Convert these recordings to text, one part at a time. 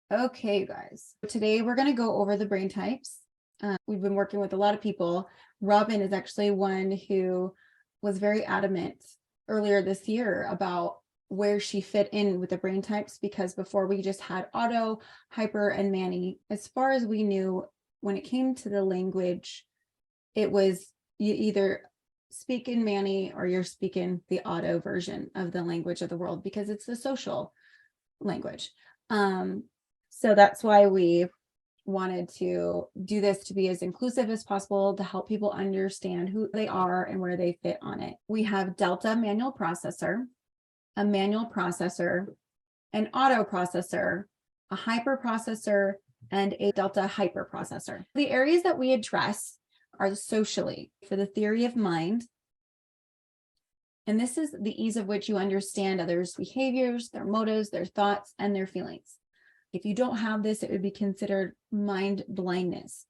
Okay, you guys. Today we're going to go over the brain types. We've been working with a lot of people. Robin is actually one who was very adamant earlier this year about where she fit in with the brain types, because before we just had auto, hyper, and Manny. As far as we knew, when it came to the language, it was you either speak in Manny or you're speaking the auto version of the language of the world, because it's the social language. So that's why we wanted to do this to be as inclusive as possible, to help people understand who they are and where they fit on it. We have Delta manual processor, a manual processor, an auto processor, a hyper processor, and a Delta hyper processor. The areas that we address are socially, for the theory of mind. And this is the ease of which you understand others' behaviors, their motives, their thoughts, and their feelings. If you don't have this, it would be considered mind blindness.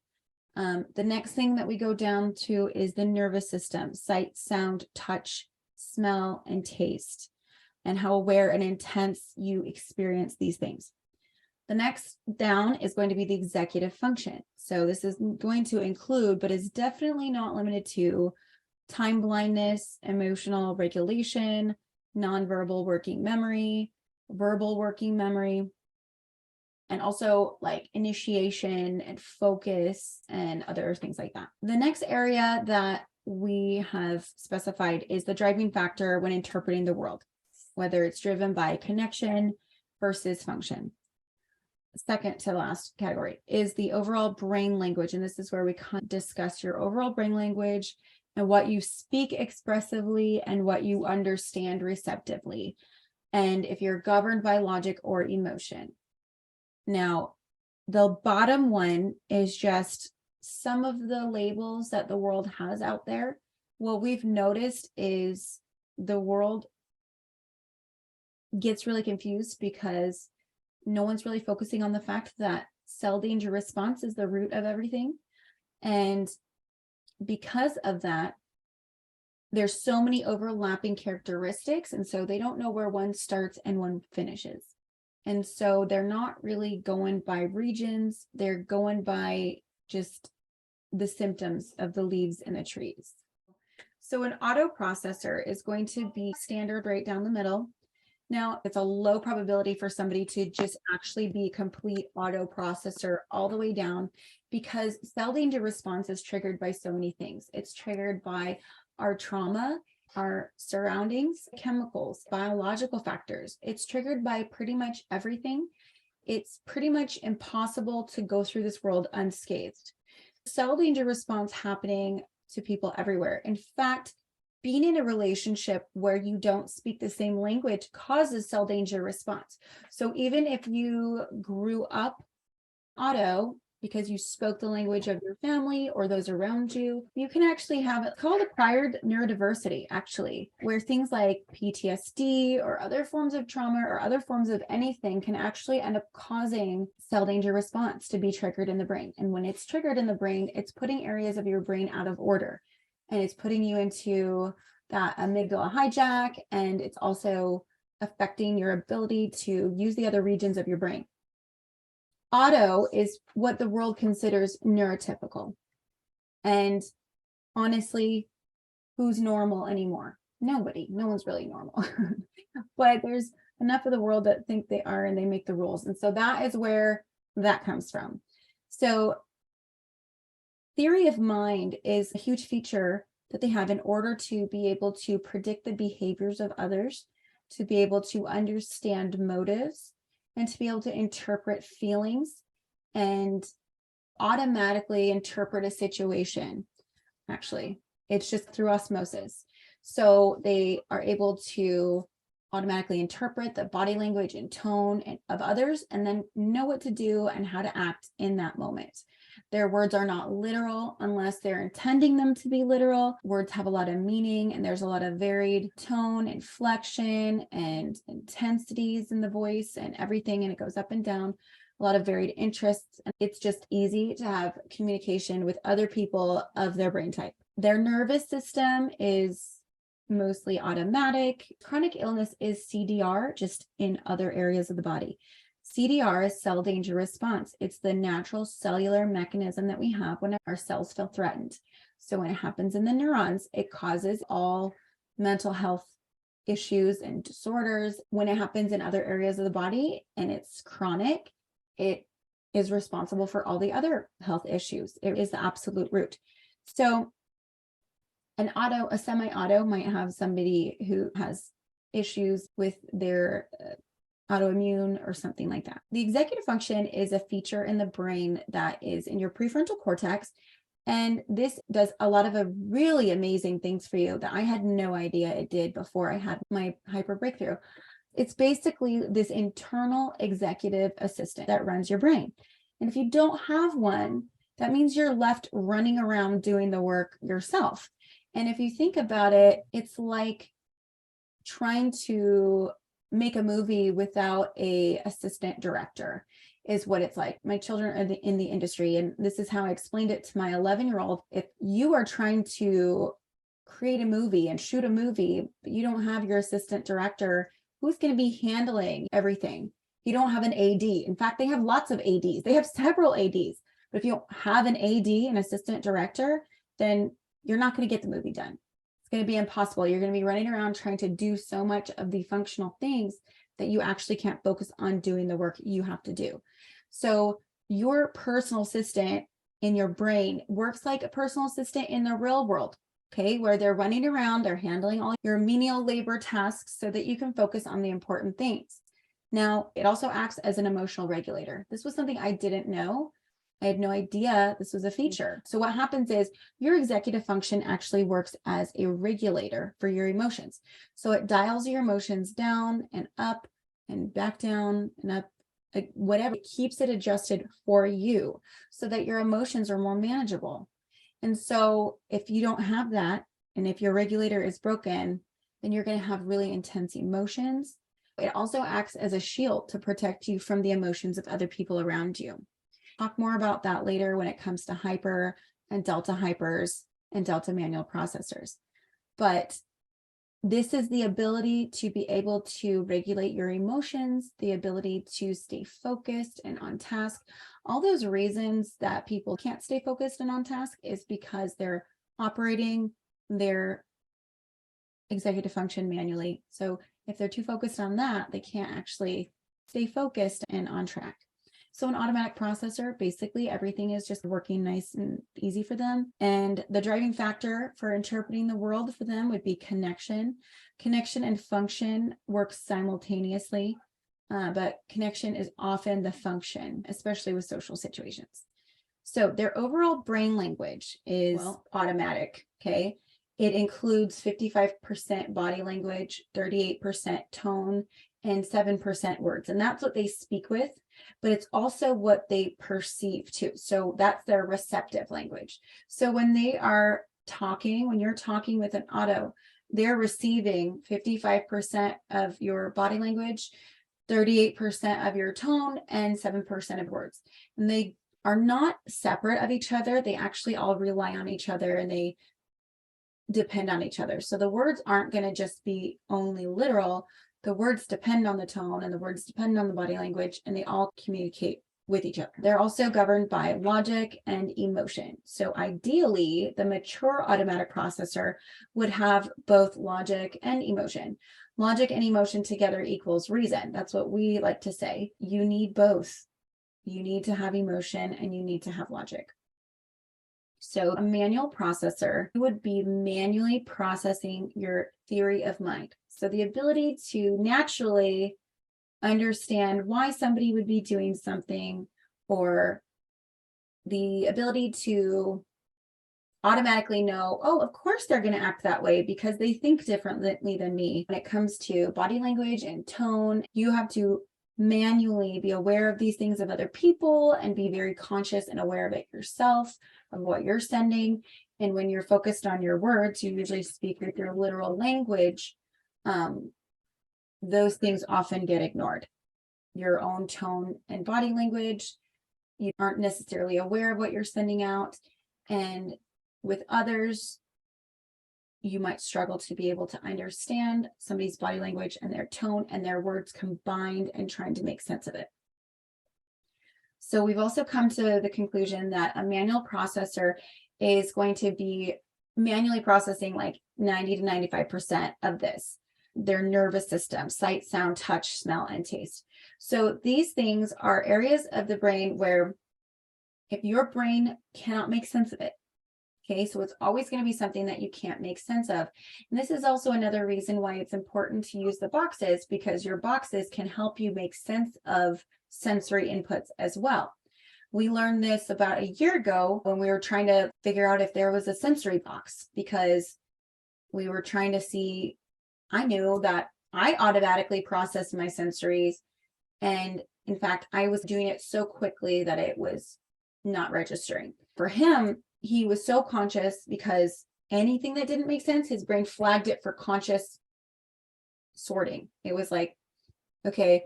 The next thing that we go down to is the nervous system: sight, sound, touch, smell, and taste, and how aware and intense you experience these things. The next down is going to be the executive function. So this is going to include, but is definitely not limited to, time blindness, emotional regulation, nonverbal working memory, verbal working memory, and also like initiation and focus and other things like that. The next area that we have specified is the driving factor when interpreting the world, whether it's driven by connection versus function. Second to last category is the overall brain language. And this is where we discuss your overall brain language and what you speak expressively and what you understand receptively, and if you're governed by logic or emotion. Now, the bottom one is just some of the labels that the world has out there. What we've noticed is the world gets really confused because no one's really focusing on the fact that cell danger response is the root of everything. And because of that, there's so many overlapping characteristics. And so they don't know where one starts and one finishes. And so they're not really going by regions. They're going by just the symptoms of the leaves in the trees. So an auto processor is going to be standard right down the middle. Now, it's a low probability for somebody to just actually be a complete auto processor all the way down, because cell danger response is triggered by so many things. It's triggered by our trauma, our surroundings, chemicals, biological factors. It's triggered by pretty much everything. It's pretty much impossible to go through this world unscathed. Cell danger response happening to people everywhere. In fact, being in a relationship where you don't speak the same language causes cell danger response. So even if you grew up auto because you spoke the language of your family or those around you, you can actually have it called acquired neurodiversity, actually, where things like PTSD or other forms of trauma or other forms of anything can actually end up causing cell danger response to be triggered in the brain. And when it's triggered in the brain, it's putting areas of your brain out of order. And it's putting you into that amygdala hijack, and it's also affecting your ability to use the other regions of your brain. Auto is what the world considers neurotypical. And honestly, who's normal anymore? Nobody. No one's really normal. But there's enough of the world that think they are, and they make the rules. And so that is where that comes from. So theory of mind is a huge feature that they have in order to be able to predict the behaviors of others, to be able to understand motives, and to be able to interpret feelings and automatically interpret a situation. Actually, it's just through osmosis. So they are able to automatically interpret the body language and tone of others, and then know what to do and how to act in that moment. Their words are not literal unless they're intending them to be literal. Words have a lot of meaning, and there's a lot of varied tone, inflection, and intensities in the voice and everything, and it goes up and down. A lot of varied interests. And it's just easy to have communication with other people of their brain type. Their nervous system is mostly automatic. Chronic illness is CDR, just in other areas of the body. CDR is cell danger response. It's the natural cellular mechanism that we have when our cells feel threatened. So when it happens in the neurons, it causes all mental health issues and disorders. When it happens in other areas of the body and it's chronic, it is responsible for all the other health issues. It is the absolute root. So a semi-auto might have somebody who has issues with their autoimmune or something like that. The executive function is a feature in the brain that is in your prefrontal cortex. And this does a lot of really amazing things for you that I had no idea it did before I had my hyper breakthrough. It's basically this internal executive assistant that runs your brain. And if you don't have one, that means you're left running around doing the work yourself. And if you think about it, it's like trying to make a movie without an assistant director is what it's like. My children are in the industry, and this is how I explained it to my 11-year-old. If you are trying to create a movie and shoot a movie, but you don't have your assistant director, who's going to be handling everything? You don't have an AD. In fact, they have lots of ADs. They have several ADs. But if you don't have an AD, an assistant director, then you're not going to get the movie done. It's going to be impossible. You're going to be running around trying to do so much of the functional things that you actually can't focus on doing the work you have to do. So your personal assistant in your brain works like a personal assistant in the real world, okay, where they're running around, they're handling all your menial labor tasks so that you can focus on the important things. Now, it also acts as an emotional regulator. This was something I didn't know. I had no idea this was a feature. So what happens is your executive function actually works as a regulator for your emotions. So it dials your emotions down and up and back down and up, like whatever. It keeps it adjusted for you so that your emotions are more manageable. And so if you don't have that, and if your regulator is broken, then you're going to have really intense emotions. It also acts as a shield to protect you from the emotions of other people around you. Talk more about that later when it comes to hyper and delta hypers and delta manual processors. But this is the ability to be able to regulate your emotions, the ability to stay focused and on task. All those reasons that people can't stay focused and on task is because they're operating their executive function manually. So if they're too focused on that, they can't actually stay focused and on track. So an automatic processor, basically everything is just working nice and easy for them. And the driving factor for interpreting the world for them would be connection. Connection and function work simultaneously, but connection is often the function, especially with social situations. So their overall brain language is automatic, okay? It includes 55% body language, 38% tone, and 7% words. And that's what they speak with, but it's also what they perceive too. So that's their receptive language. So when they are talking, when you're talking with an auto, they're receiving 55% of your body language, 38% of your tone, and 7% of words. And they are not separate of each other. They actually all rely on each other and they depend on each other. So the words aren't going to just be only literal. The words depend on the tone and the words depend on the body language, and they all communicate with each other. They're also governed by logic and emotion. So ideally, the mature automatic processor would have both logic and emotion. Logic and emotion together equals reason. That's what we like to say. You need both. You need to have emotion and you need to have logic. So a manual processor would be manually processing your theory of mind. So the ability to naturally understand why somebody would be doing something, or the ability to automatically know, oh, of course they're going to act that way because they think differently than me. When it comes to body language and tone, you have to manually be aware of these things of other people and be very conscious and aware of it yourself, of what you're sending. And when you're focused on your words, you usually speak with your literal language. Those things often get ignored. Your own tone and body language, you aren't necessarily aware of what you're sending out. And with others, you might struggle to be able to understand somebody's body language and their tone and their words combined and trying to make sense of it. So we've also come to the conclusion that a manual processor is going to be manually processing like 90 to 95% of this, their nervous system, sight, sound, touch, smell, and taste. So these things are areas of the brain where if your brain cannot make sense of it, okay, so it's always going to be something that you can't make sense of. And this is also another reason why it's important to use the boxes, because your boxes can help you make sense of sensory inputs as well. We learned this about a year ago when we were trying to figure out if there was a sensory box, because we were trying to see, I knew that I automatically processed my sensories. And in fact, I was doing it so quickly that it was not registering. For him, he was so conscious because anything that didn't make sense, his brain flagged it for conscious sorting. It was like, okay,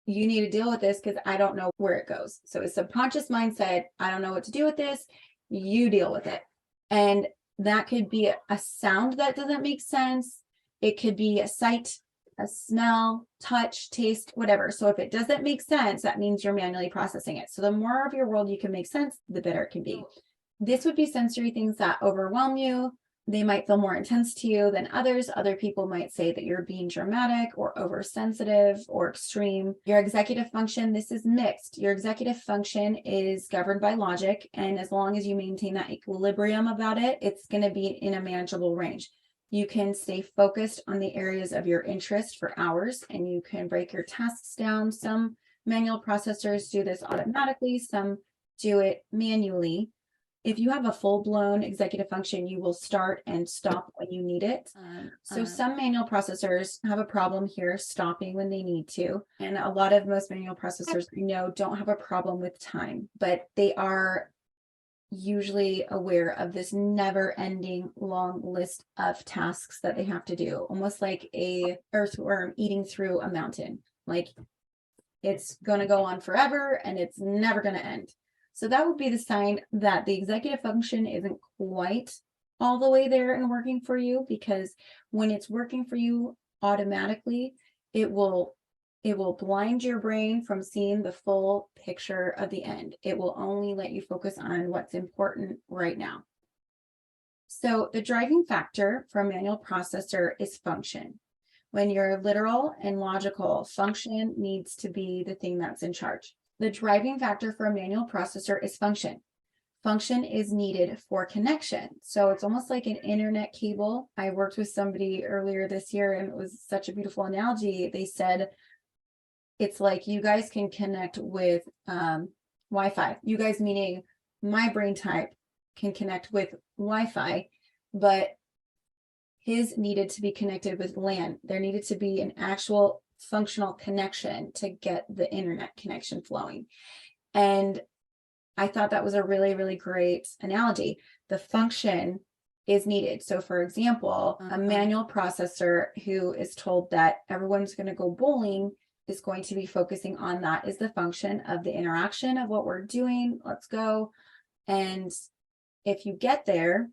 you need to deal with this because I don't know where it goes. So his subconscious mind said, I don't know what to do with this. You deal with it. And that could be a sound that doesn't make sense. It could be a sight, a smell, touch, taste, whatever. So if it doesn't make sense, that means you're manually processing it. So the more of your world you can make sense, the better it can be. This would be sensory things that overwhelm you. They might feel more intense to you than others. Other people might say that you're being dramatic or oversensitive or extreme. Your executive function, this is mixed. Your executive function is governed by logic. And as long as you maintain that equilibrium about it, it's going to be in a manageable range. You can stay focused on the areas of your interest for hours, and you can break your tasks down. Some manual processors do this automatically. Some do it manually. If you have a full-blown executive function, you will start and stop when you need it. So some manual processors have a problem here stopping when they need to. And a lot of most manual processors, don't have a problem with time, but they are usually aware of this never-ending long list of tasks that they have to do, almost like a earthworm eating through a mountain. Like it's going to go on forever and it's never going to end. So that would be the sign that the executive function isn't quite all the way there and working for you, because when it's working for you automatically, it will blind your brain from seeing the full picture of the end. It will only let you focus on what's important right now. So the driving factor for a manual processor is function. When you're literal and logical, function needs to be the thing that's in charge. The driving factor for a manual processor is function. Function is needed for connection. So it's almost like an internet cable. I worked with somebody earlier this year, and it was such a beautiful analogy. They said, it's like you guys can connect with Wi-Fi. You guys, meaning my brain type, can connect with Wi-Fi, but his needed to be connected with LAN. There needed to be an actual functional connection to get the internet connection flowing. And I thought that was a really, really great analogy. The function is needed. So for example, a manual processor who is told that everyone's going to go bowling is going to be focusing on that is the function of the interaction of what we're doing. Let's go. And if you get there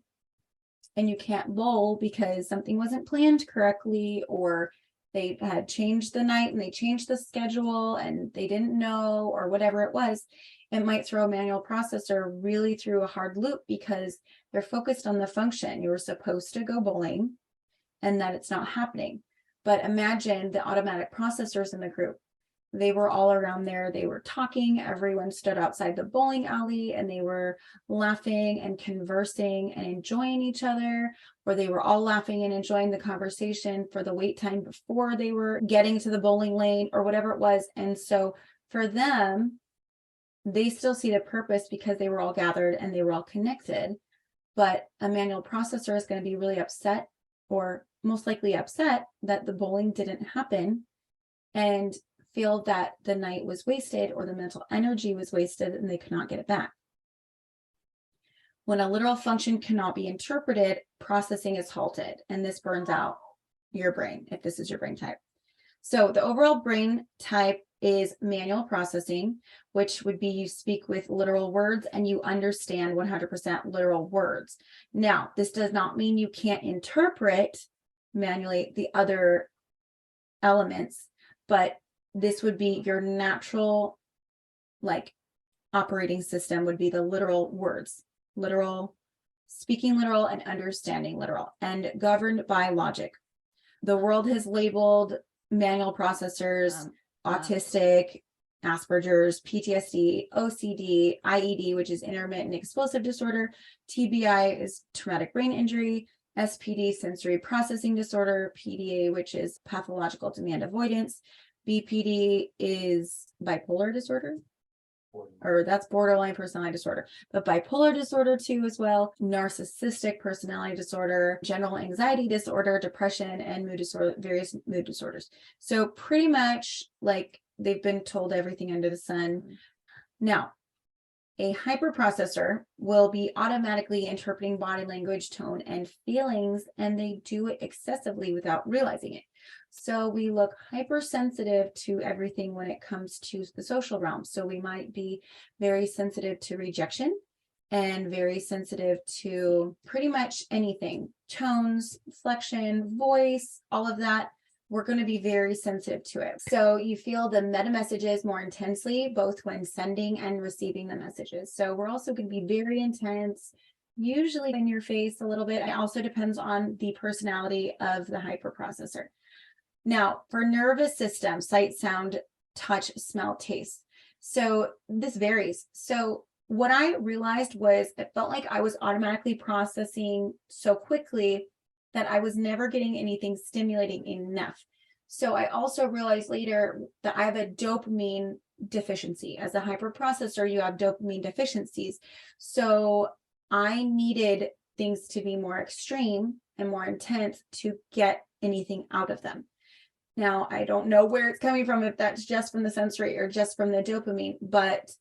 and you can't bowl because something wasn't planned correctly, or they had changed the night and they changed the schedule and they didn't know, or whatever it was, it might throw a manual processor really through a hard loop because they're focused on the function. You were supposed to go bowling and that it's not happening. But imagine the automatic processors in the group. They were all around there. They were talking. Everyone stood outside the bowling alley and they were laughing and conversing and enjoying each other, or they were all laughing and enjoying the conversation for the wait time before they were getting to the bowling lane, or whatever it was. And so for them, they still see the purpose because they were all gathered and they were all connected. But a manual processor is going to be really upset, or most likely upset, that the bowling didn't happen, and feel that the night was wasted or the mental energy was wasted and they could not get it back. When a literal function cannot be interpreted, processing is halted, and this burns out your brain if this is your brain type. So the overall brain type is manual processing, which would be you speak with literal words and you understand 100% literal words. Now, this does not mean you can't interpret manually the other elements, but this would be your natural, like, operating system would be the literal words, literal, speaking literal, and understanding literal, and governed by logic. The world has labeled manual processors, autistic, Asperger's, PTSD, OCD, IED, which is intermittent explosive disorder, TBI is traumatic brain injury, SPD, sensory processing disorder, PDA, which is pathological demand avoidance, BPD is bipolar disorder, or that's borderline personality disorder, but bipolar disorder too as well, narcissistic personality disorder, general anxiety disorder, depression, and mood disorder, various mood disorders. So pretty much like they've been told everything under the sun. Now, a hyperprocessor will be automatically interpreting body language, tone, and feelings, and they do it excessively without realizing it. So we look hypersensitive to everything when it comes to the social realm. So we might be very sensitive to rejection and very sensitive to pretty much anything, tones, inflection, voice, all of that. We're going to be very sensitive to it. So you feel the meta messages more intensely, both when sending and receiving the messages. So we're also going to be very intense, usually in your face a little bit. It also depends on the personality of the hyperprocessor. Now, for nervous system, sight, sound, touch, smell, taste. So this varies. So what I realized was it felt like I was automatically processing so quickly that I was never getting anything stimulating enough. So I also realized later that I have a dopamine deficiency. As a hyperprocessor, you have dopamine deficiencies. So I needed things to be more extreme and more intense to get anything out of them. Now, I don't know where it's coming from, if that's just from the sensory or just from the dopamine, but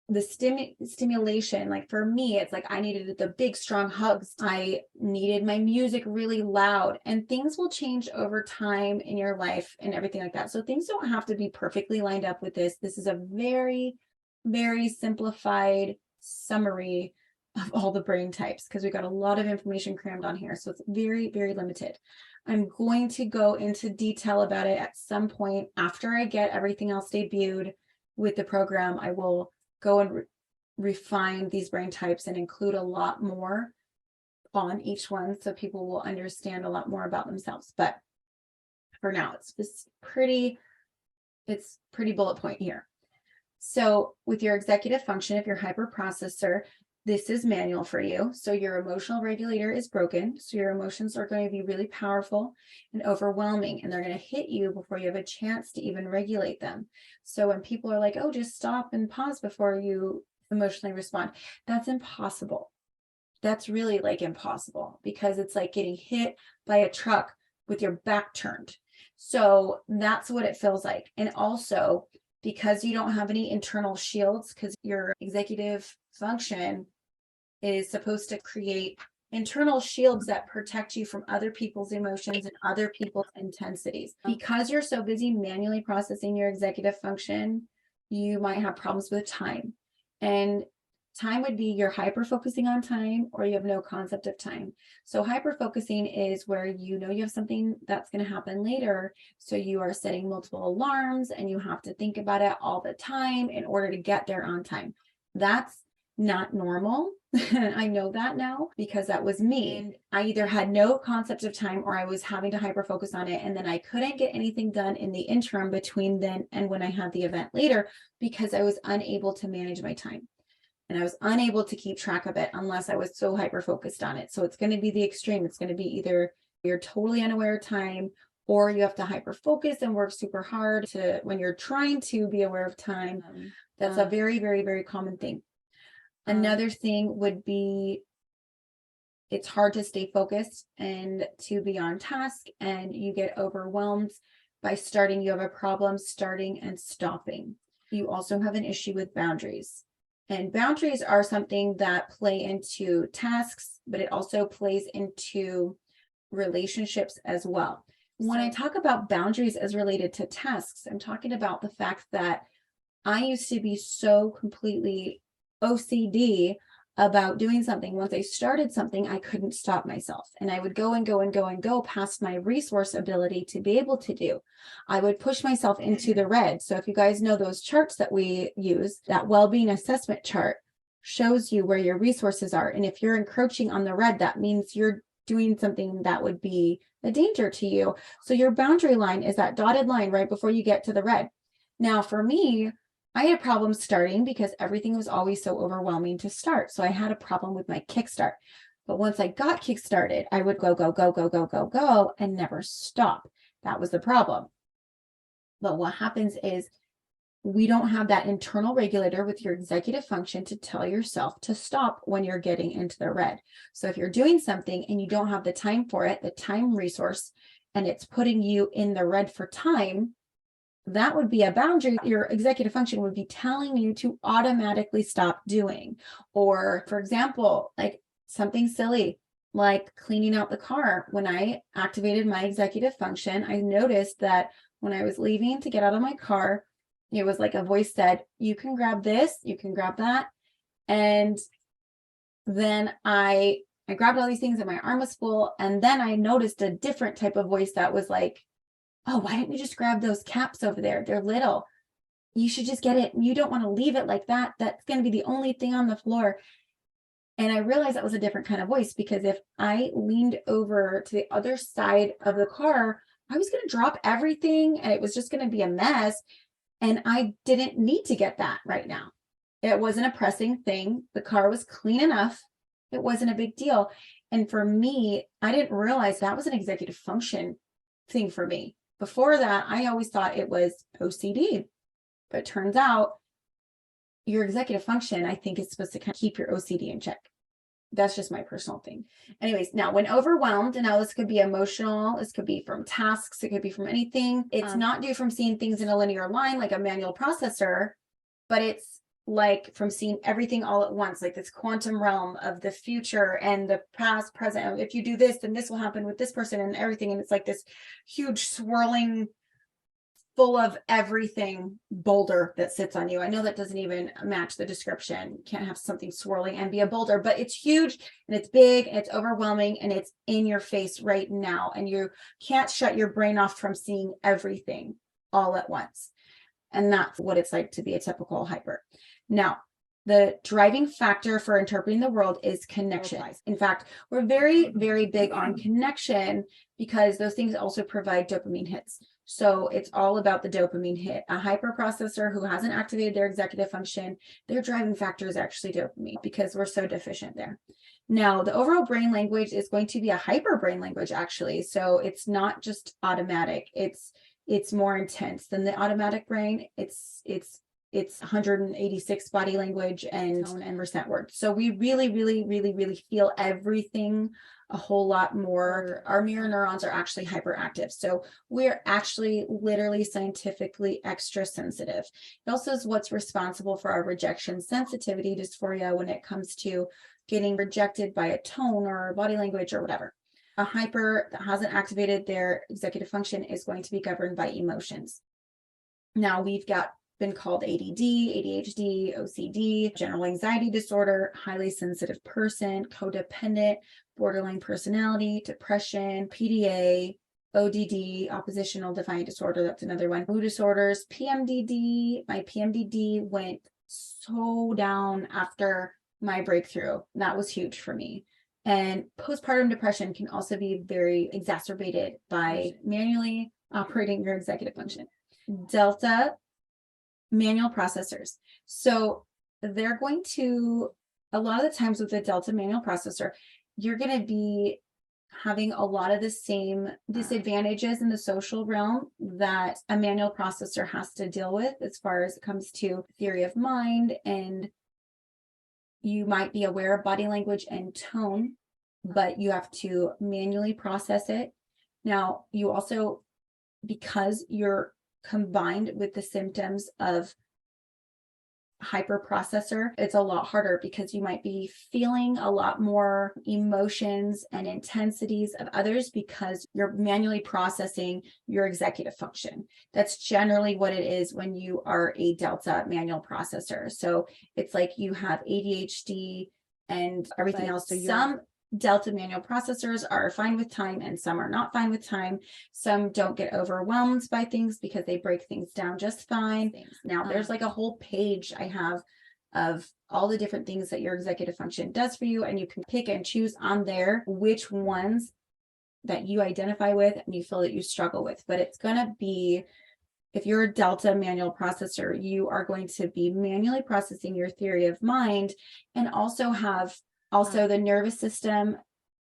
the stimulation, like for me, it's like I needed the big, strong hugs. I needed my music really loud, and things will change over time in your life and everything like that. So things don't have to be perfectly lined up with this. This is a very, very simplified summary of all the brain types because we got a lot of information crammed on here. So it's very, very limited. I'm going to go into detail about it at some point after I get everything else debuted with the program. I will go and refine these brain types and include a lot more on each one so people will understand a lot more about themselves. But for now, it's pretty bullet point here. So with your executive function, if you're hyperprocessor, this is manual for you. So your emotional regulator is broken. So your emotions are going to be really powerful and overwhelming, and they're going to hit you before you have a chance to even regulate them. So when people are like, oh, just stop and pause before you emotionally respond, that's impossible. That's really like impossible, because it's like getting hit by a truck with your back turned. So that's what it feels like. And also, because you don't have any internal shields, because your executive function is supposed to create internal shields that protect you from other people's emotions and other people's intensities. Because you're so busy manually processing your executive function, you might have problems with time. And time would be you're hyper focusing on time, or you have no concept of time. So hyper focusing is where you know you have something that's going to happen later. So you are setting multiple alarms and you have to think about it all the time in order to get there on time. That's not normal. I know that now because that was me. And I either had no concept of time, or I was having to hyper focus on it. And then I couldn't get anything done in the interim between then and when I had the event later, because I was unable to manage my time. And I was unable to keep track of it unless I was so hyper focused on it. So it's going to be the extreme. It's going to be either you're totally unaware of time, or you have to hyper focus and work super hard to when you're trying to be aware of time. That's a very, very, very common thing. Another thing would be it's hard to stay focused and to be on task, and you get overwhelmed by starting. You have a problem starting and stopping. You also have an issue with boundaries. And boundaries are something that play into tasks, but it also plays into relationships as well. When I talk about boundaries as related to tasks, I'm talking about the fact that I used to be so completely OCD about doing something. Once I started something, I couldn't stop myself. And I would go and go and go and go past my resource ability to be able to do. I would push myself into the red. So if you guys know those charts that we use, that well-being assessment chart shows you where your resources are. And if you're encroaching on the red, that means you're doing something that would be a danger to you. So your boundary line is that dotted line right before you get to the red. Now, for me, I had problems starting because everything was always so overwhelming to start. So I had a problem with my kickstart. But once I got kickstarted, I would go, go, go, go, go, go, go, and never stop. That was the problem. But what happens is we don't have that internal regulator with your executive function to tell yourself to stop when you're getting into the red. So if you're doing something and you don't have the time for it, the time resource, and it's putting you in the red for time, that would be a boundary. Your executive function would be telling you to automatically stop doing. Or, for example, like something silly, like cleaning out the car. When I activated my executive function, I noticed that when I was leaving to get out of my car, it was like a voice said, you can grab this, you can grab that. And then I grabbed all these things and my arm was full. And then I noticed a different type of voice that was like, oh, why didn't you just grab those caps over there? They're little. You should just get it. You don't want to leave it like that. That's going to be the only thing on the floor. And I realized that was a different kind of voice, because if I leaned over to the other side of the car, I was going to drop everything and it was just going to be a mess. And I didn't need to get that right now. It wasn't a pressing thing. The car was clean enough. It wasn't a big deal. And for me, I didn't realize that was an executive function thing for me. Before that, I always thought it was OCD, but it turns out your executive function, I think, is supposed to kind of keep your OCD in check. That's just my personal thing. Anyways, now when overwhelmed, and now this could be emotional, this could be from tasks, it could be from anything. It's not due from seeing things in a linear line like a manual processor, but it's like from seeing everything all at once, like this quantum realm of the future and the past, present. If you do this, then this will happen with this person and everything. And it's like this huge swirling, full of everything boulder that sits on you. I know that doesn't even match the description. You can't have something swirling and be a boulder, but it's huge and it's big and it's overwhelming and it's in your face right now. And you can't shut your brain off from seeing everything all at once. And that's what it's like to be a typical hyper. Now, the driving factor for interpreting the world is connection. In fact, we're very, very big on connection because those things also provide dopamine hits. So it's all about the dopamine hit. A hyper processor who hasn't activated their executive function, their driving factor is actually dopamine because we're so deficient there. Now, the overall brain language is going to be a hyper brain language, actually. So it's not just automatic. It's more intense than the automatic brain. It's 186 body language and tone and percent words. So we really, really, really, really feel everything a whole lot more. Our mirror neurons are actually hyperactive. So we're actually literally scientifically extra sensitive. It also is what's responsible for our rejection sensitivity dysphoria when it comes to getting rejected by a tone or body language or whatever. A hyper that hasn't activated their executive function is going to be governed by emotions. Now we've been called ADD, ADHD, OCD, general anxiety disorder, highly sensitive person, codependent, borderline personality, depression, PDA, ODD, oppositional defiant disorder. That's another one. Mood disorders, PMDD. My PMDD went so down after my breakthrough. That was huge for me. And postpartum depression can also be very exacerbated by manually operating your executive function. Delta manual processors. So they're going to, a lot of the times with the Delta manual processor, you're going to be having a lot of the same disadvantages in the social realm that a manual processor has to deal with as far as it comes to theory of mind. And you might be aware of body language and tone, but you have to manually process it. Now, you also, because you're combined with the symptoms of hyperprocessor, it's a lot harder because you might be feeling a lot more emotions and intensities of others because you're manually processing your executive function. That's generally what it is when you are a Delta manual processor. So it's like you have ADHD and everything else. So some Delta manual processors are fine with time and some are not fine with time. Some don't get overwhelmed by things because they break things down just fine. Now there's like a whole page I have of all the different things that your executive function does for you, and you can pick and choose on there which ones that you identify with and you feel that you struggle with. But it's going to be, if you're a Delta manual processor, you are going to be manually processing your theory of mind and also have the nervous system,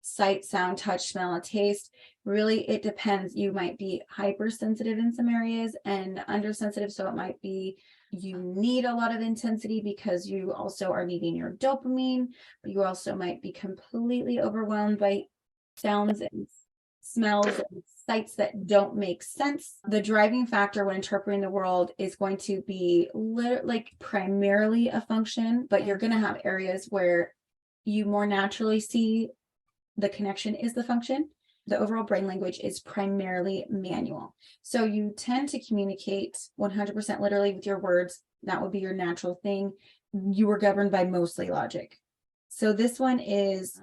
sight, sound, touch, smell, and taste. Really, it depends. You might be hypersensitive in some areas and undersensitive. So it might be you need a lot of intensity because you also are needing your dopamine, but you also might be completely overwhelmed by sounds and smells and sights that don't make sense. The driving factor when interpreting the world is going to be like primarily a function, but you're going to have areas where you more naturally see the connection is the function. The overall brain language is primarily manual. So you tend to communicate 100% literally with your words. That would be your natural thing. You were governed by mostly logic. So this one is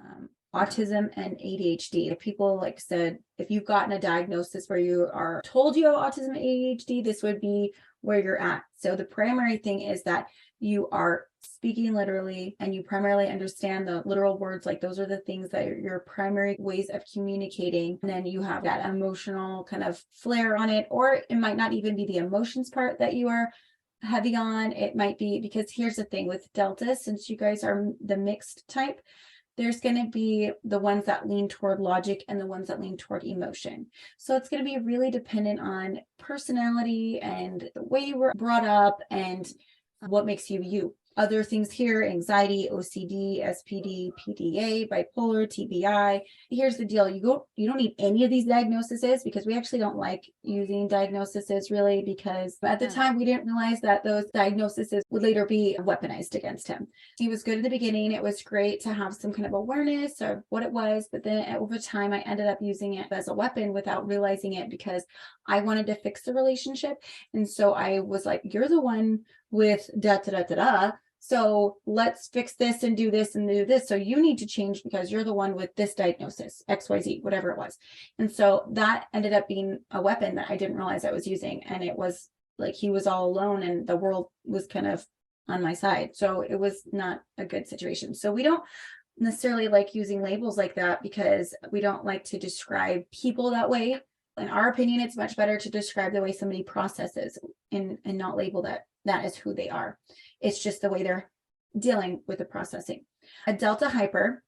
autism and ADHD. If people like said, if you've gotten a diagnosis where you are told you have autism and ADHD, this would be where you're at. So the primary thing is that you are speaking literally and you primarily understand the literal words. Like those are the things that are your primary ways of communicating. And then you have that emotional kind of flair on it, or it might not even be the emotions part that you are heavy on. It might be, because here's the thing with Delta, since you guys are the mixed type, there's going to be the ones that lean toward logic and the ones that lean toward emotion. So it's going to be really dependent on personality and the way you were brought up and what makes you you. Other things here: anxiety, OCD, SPD, PDA, bipolar, TBI. Here's the deal. You don't need any of these diagnoses, because we actually don't like using diagnoses really, because at the time we didn't realize that those diagnoses would later be weaponized against him. He was good at the beginning. It was great to have some kind of awareness of what it was, but then over time I ended up using it as a weapon without realizing it, because I wanted to fix the relationship. And so I was like, you're the one with da da da da da. So let's fix this and do this and do this. So you need to change because you're the one with this diagnosis, XYZ, whatever it was. And so that ended up being a weapon that I didn't realize I was using. And it was like he was all alone and the world was kind of on my side. So it was not a good situation. So we don't necessarily like using labels like that, because we don't like to describe people that way. In our opinion, it's much better to describe the way somebody processes and not label that is who they are. It's just the way they're dealing with the processing. A Delta hyper,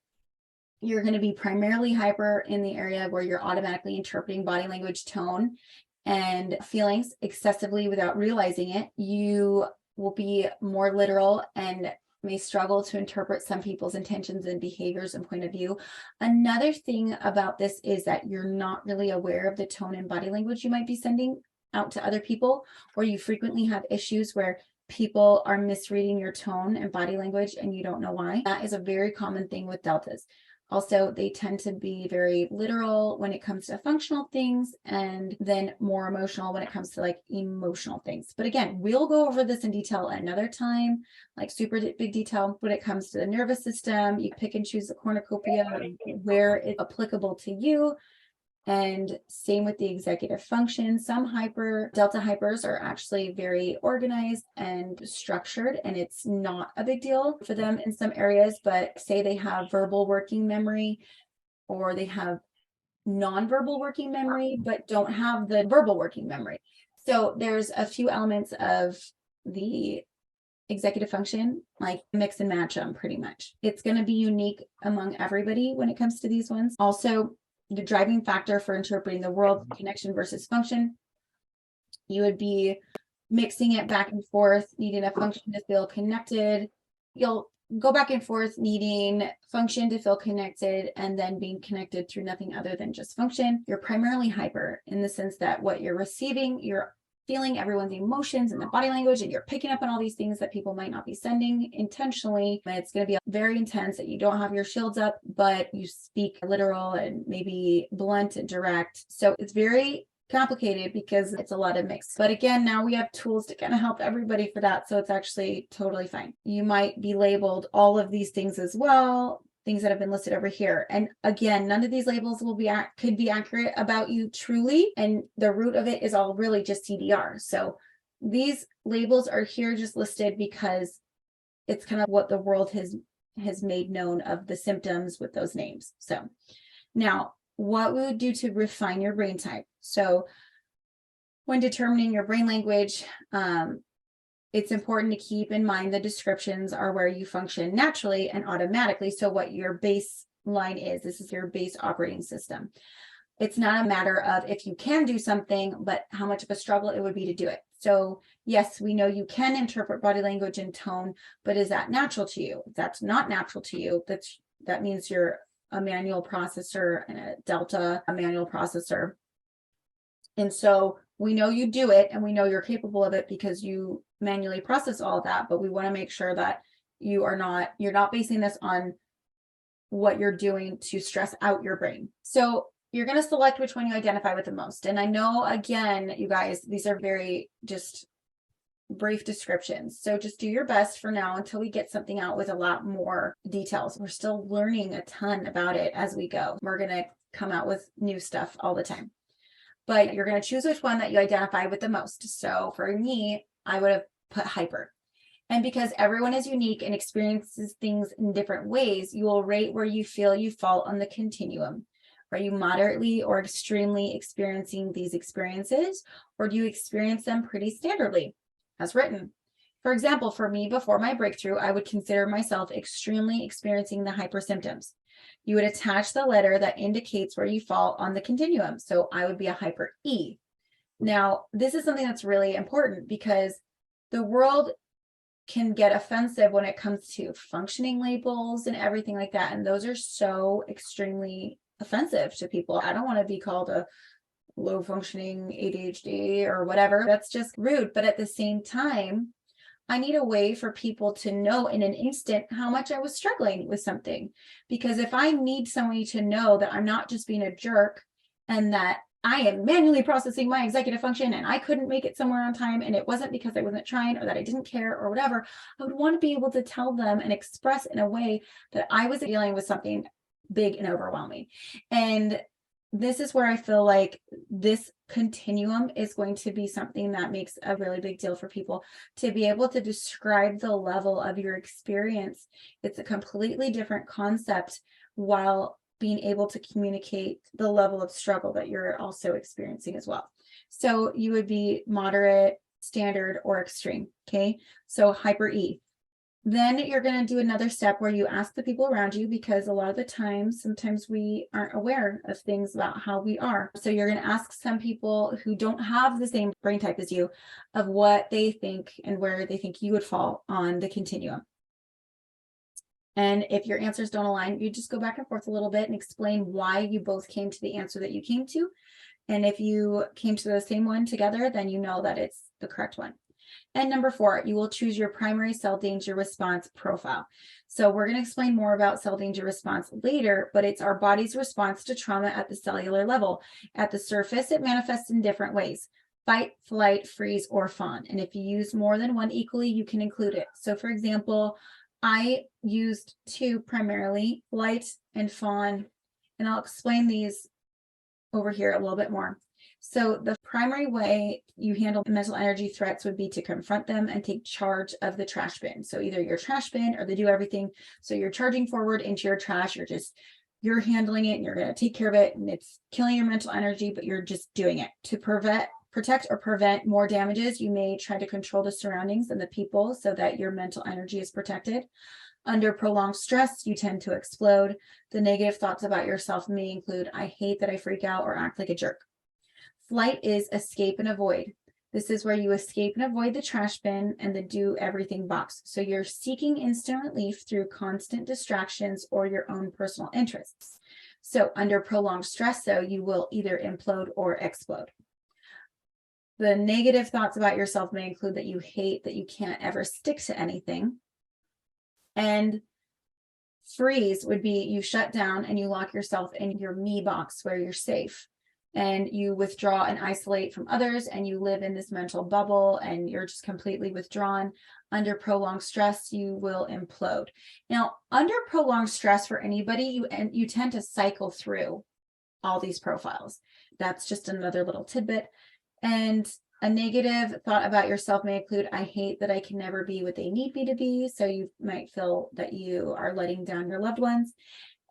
you're going to be primarily hyper in the area where you're automatically interpreting body language, tone, and feelings excessively without realizing it. You will be more literal and may struggle to interpret some people's intentions and behaviors and point of view. Another thing about this is that you're not really aware of the tone and body language you might be sending out to other people, or you frequently have issues where people are misreading your tone and body language and you don't know why. That is a very common thing with Deltas. Also, they tend to be very literal when it comes to functional things, and then more emotional when it comes to like emotional things. But again, we'll go over this in detail another time, like super big detail. When it comes to the nervous system, you pick and choose the cornucopia where it's applicable to you. And same with the executive function. Some Delta hypers are actually very organized and structured, and it's not a big deal for them in some areas. But say they have verbal working memory, or they have nonverbal working memory, but don't have the verbal working memory. So there's a few elements of the executive function, like mix and match them pretty much. It's going to be unique among everybody when it comes to these ones. Also, the driving factor for interpreting the world, connection versus function. You would be mixing it back and forth, needing a function to feel connected. You'll go back and forth, needing function to feel connected, and then being connected through nothing other than just function. You're primarily hyper in the sense that what you're receiving, you're feeling everyone's emotions and the body language, and you're picking up on all these things that people might not be sending intentionally. It's going to be very intense, that you don't have your shields up, but you speak literal and maybe blunt and direct. So it's very complicated because it's a lot of mix. But again, now we have tools to kind of help everybody for that. So it's actually totally fine. You might be labeled all of these things as well, things that have been listed over here. And again, none of these labels could be accurate about you truly. And the root of it is all really just TDR. So these labels are here just listed because it's kind of what the world has made known of the symptoms with those names. So now, what we would do to refine your brain type. So when determining your brain language, it's important to keep in mind the descriptions are where you function naturally and automatically. So what your baseline is, this is your base operating system. It's not a matter of if you can do something, but how much of a struggle it would be to do it. So yes, we know you can interpret body language and tone, but is that natural to you? If that's not natural to you, that means you're a manual processor and a delta, a manual processor. And so we know you do it and we know you're capable of it because you manually process all of that, but we want to make sure that you're not basing this on what you're doing to stress out your brain. So you're going to select which one you identify with the most. And I know, again, you guys, these are very just brief descriptions. So just do your best for now until we get something out with a lot more details. We're still learning a ton about it as we go. We're going to come out with new stuff all the time. But you're going to choose which one that you identify with the most. So for me, I would have put hyper. And because everyone is unique and experiences things in different ways, you will rate where you feel you fall on the continuum. Are you moderately or extremely experiencing these experiences, or do you experience them pretty standardly, as written? For example, for me, before my breakthrough, I would consider myself extremely experiencing the hyper symptoms. You would attach the letter that indicates where you fall on the continuum. So I would be a hyper E. Now, this is something that's really important because the world can get offensive when it comes to functioning labels and everything like that. And those are so extremely offensive to people. I don't want to be called a low functioning ADHD or whatever. That's just rude. But at the same time, I need a way for people to know in an instant how much I was struggling with something. Because if I need somebody to know that I'm not just being a jerk and that I am manually processing my executive function and I couldn't make it somewhere on time and it wasn't because I wasn't trying or that I didn't care or whatever, I would want to be able to tell them and express in a way that I was dealing with something big and overwhelming. And this is where I feel like this continuum is going to be something that makes a really big deal for people to be able to describe the level of your experience. It's a completely different concept while being able to communicate the level of struggle that you're also experiencing as well. So you would be moderate, standard, or extreme. Okay. So hyper E. Then you're going to do another step where you ask the people around you, because a lot of the times, sometimes we aren't aware of things about how we are. So you're going to ask some people who don't have the same brain type as you of what they think and where they think you would fall on the continuum. And if your answers don't align, you just go back and forth a little bit and explain why you both came to the answer that you came to. And if you came to the same one together, then you know that it's the correct one. And number 4, you will choose your primary cell danger response profile. So we're going to explain more about cell danger response later, but it's our body's response to trauma at the cellular level. At the surface, it manifests in different ways: fight, flight, freeze, or fawn. And if you use more than one equally, you can include it. So for example, I used 2 primarily, flight and fawn, and I'll explain these over here a little bit more. So the primary way you handle mental energy threats would be to confront them and take charge of the trash bin. So either your trash bin or they do everything. So you're charging forward into your trash. You're handling it and you're going to take care of it, and it's killing your mental energy, but you're just doing it. To protect or prevent more damages, you may try to control the surroundings and the people so that your mental energy is protected. Under prolonged stress, you tend to explode. The negative thoughts about yourself may include, I hate that I freak out or act like a jerk. Flight is escape and avoid. This is where you escape and avoid the trash bin and the do everything box. So you're seeking instant relief through constant distractions or your own personal interests. So under prolonged stress, though, you will either implode or explode. The negative thoughts about yourself may include that you hate that you can't ever stick to anything. And freeze would be you shut down and you lock yourself in your me box where you're safe. and you withdraw and isolate from others, and you live in this mental bubble and you're just completely withdrawn. Under prolonged stress, you will implode. Now, under prolonged stress for anybody, you tend to cycle through all these profiles. That's just another little tidbit. And a negative thought about yourself may include, I hate that I can never be what they need me to be. So you might feel that you are letting down your loved ones.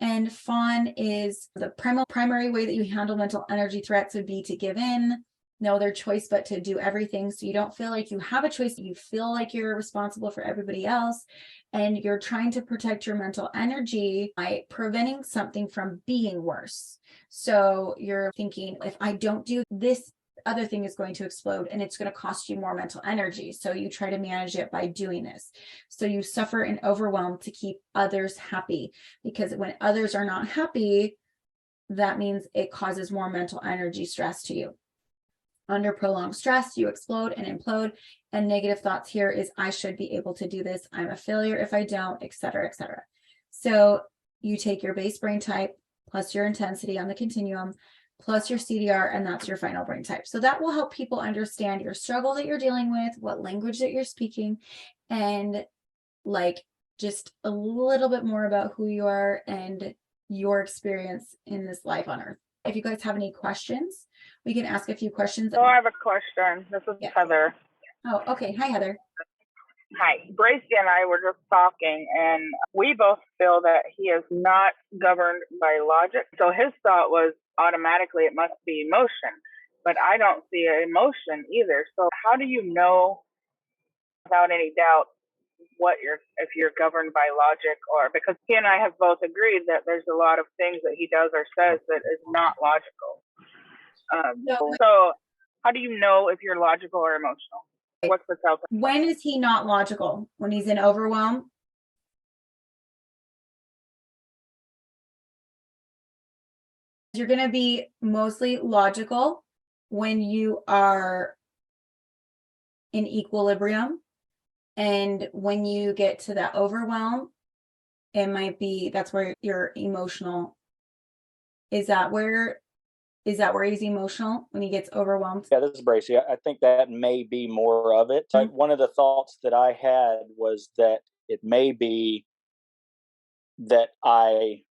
And fawn is the primary way that you handle mental energy threats would be to give in, no other choice but to do everything. So you don't feel like you have a choice. You feel like you're responsible for everybody else. And you're trying to protect your mental energy by preventing something from being worse. So you're thinking, if I don't do this, other thing is going to explode and it's going to cost you more mental energy. So you try to manage it by doing this. So you suffer and overwhelm to keep others happy, because when others are not happy, that means it causes more mental energy stress to you. Under prolonged stress, you explode and implode. And negative thoughts here is, I should be able to do this. I'm a failure if I don't, etc., etc. So you take your base brain type plus your intensity on the continuum plus your CDR, and that's your final brain type. So that will help people understand your struggle that you're dealing with, what language that you're speaking, and like just a little bit more about who you are and your experience in this life on Earth. If you guys have any questions, we can ask a few questions. So I have a question. This is Heather. Oh, okay. Hi, Heather. Hi. Bracy and I were just talking, and we both feel that he is not governed by logic. So his thought was automatically it must be emotion, but I don't see an emotion either. So how do you know without any doubt if you're governed by logic, or because he and I have both agreed that there's a lot of things that he does or says that is not logical. So how do you know if you're logical or emotional? What's the telltale? When is he not logical? When he's in overwhelm? You're going to be mostly logical when you are in equilibrium. And when you get to that overwhelm, it might be, that's where you're emotional. Is that where he's emotional, when he gets overwhelmed? Yeah, this is Bracy. I think that may be more of it. Mm-hmm. One of the thoughts that I had was that it may be that I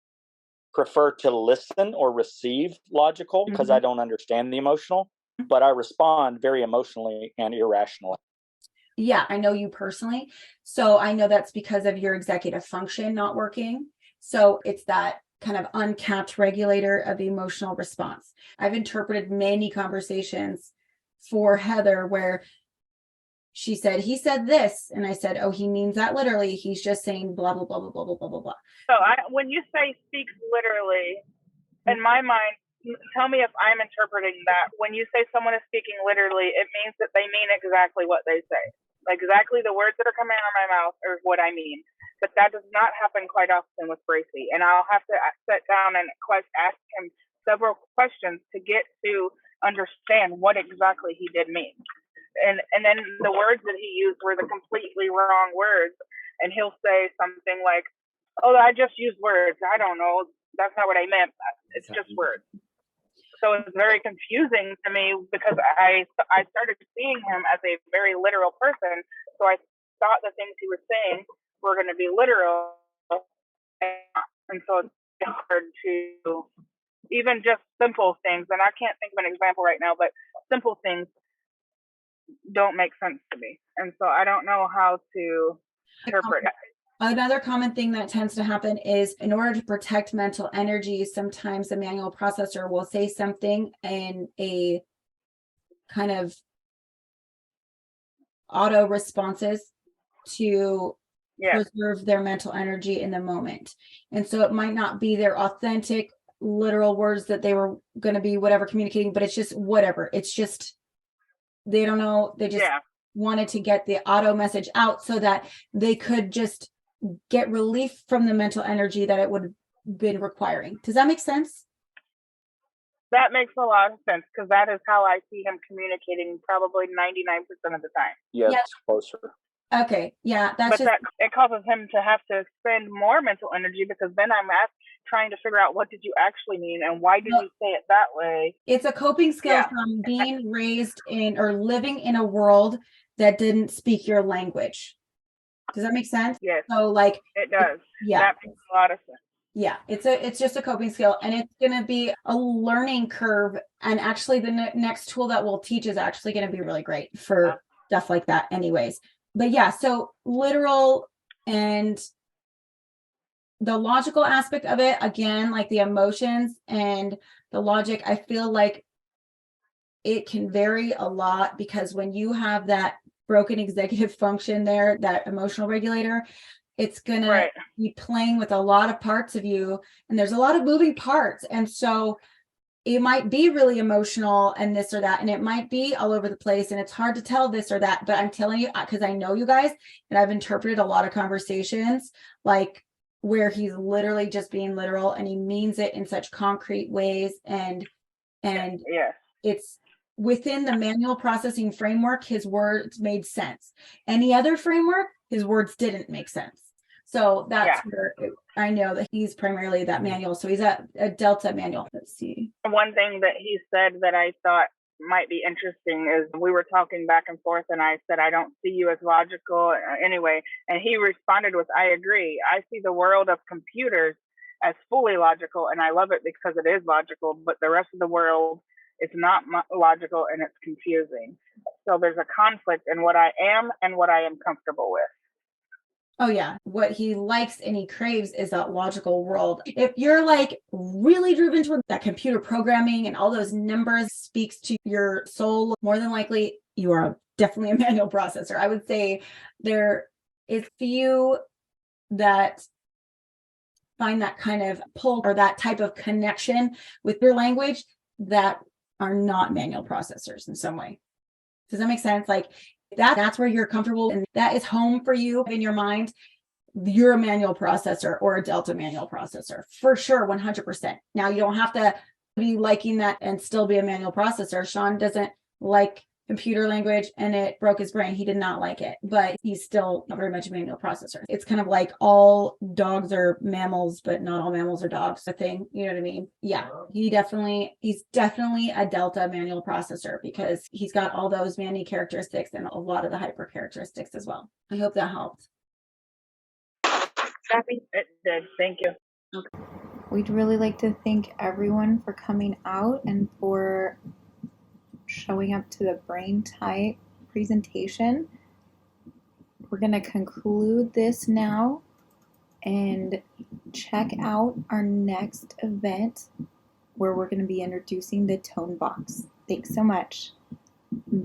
prefer to listen or receive logical because I don't understand the emotional, but I respond very emotionally and irrationally. Yeah, I know you personally. So I know that's because of your executive function not working. So it's that kind of uncapped regulator of emotional response. I've interpreted many conversations for Heather where she said, he said this, and I said, oh, he means that literally. He's just saying blah, blah, blah, blah, blah, blah, blah, blah, blah. So when you say speaks literally, in my mind, tell me if I'm interpreting that. When you say someone is speaking literally, it means that they mean exactly what they say. Exactly the words that are coming out of my mouth are what I mean. But that does not happen quite often with Bracy. And I'll have to sit down and ask him several questions to get to understand what exactly he did mean. And then the words that he used were the completely wrong words. And he'll say something like, oh, I just used words. I don't know. That's not what I meant. It's just words. So it's very confusing to me because I started seeing him as a very literal person. So I thought the things he was saying were going to be literal. And so it's hard to, even just simple things, and I can't think of an example right now, but simple things don't make sense to me. And so I don't know how to interpret it. Another common thing that tends to happen is, in order to protect mental energy, sometimes the manual processor will say something in a kind of auto responses to preserve their mental energy in the moment. And so it might not be their authentic, literal words that they were going to be whatever communicating, but it's just whatever. It's just, they don't know. They just wanted to get the auto message out so that they could just get relief from the mental energy that it would have been requiring. Does that make sense? That makes a lot of sense, because that is how I see him communicating probably 99% of the time. Yes, closer. Okay, yeah, it causes him to have to expend more mental energy, because then trying to figure out what did you actually mean and why did Well, you say it that way. it's a coping skill Yeah. from being raised in or living in a world that didn't speak your language. Does that make sense? Yes, So like, it does. yeah, That makes a lot of sense. yeah, it's just a coping skill, and it's going to be a learning curve. And actually, the next tool that we'll teach is actually going to be really great for stuff like that, anyways. But yeah, so literal and the logical aspect of it, again, like the emotions and the logic, I feel like it can vary a lot, because when you have that broken executive function there, that emotional regulator, it's gonna Right. be playing with a lot of parts of you, and there's a lot of moving parts. And so it might be really emotional and this or that, and it might be all over the place, and it's hard to tell this or that. But I'm telling you, because I know you guys, and I've interpreted a lot of conversations like where he's literally just being literal, and he means it in such concrete ways, and Yes. it's within the manual processing framework. His words made sense. Any other framework, his words didn't make sense. So that's where I know that he's primarily that manual. So he's a Delta manual. Let's see. One thing that he said that I thought might be interesting is we were talking back and forth, and I said, I don't see you as logical anyway. And he responded with, I agree. I see the world of computers as fully logical, and I love it because it is logical, but the rest of the world is not logical, and it's confusing. So there's a conflict in what I am and what I am comfortable with. Oh yeah, what he likes and he craves is that logical world. If you're like really driven toward that computer programming and all those numbers speaks to your soul, more than likely you are definitely a manual processor. I would say there is few that find that kind of pull or that type of connection with your language that are not manual processors in some way. Does that make sense? Like that's where you're comfortable and that is home for you in your mind. You're a manual processor or a Delta manual processor for sure, 100%. Now you don't have to be liking that and still be a manual processor. Sean doesn't like computer language and it broke his brain. He did not like it, but he's still not very much a manual processor. It's kind of like all dogs are mammals, but not all mammals are dogs. The thing, you know what I mean? Yeah, he's definitely a Delta manual processor because he's got all those Manny characteristics and a lot of the hyper characteristics as well. I hope that helped. It did. Thank you. Okay. We'd really like to thank everyone for coming out and for showing up to the brain type presentation. We're going to conclude this now and check out our next event where we're going to be introducing the tone box. Thanks so much. Bye.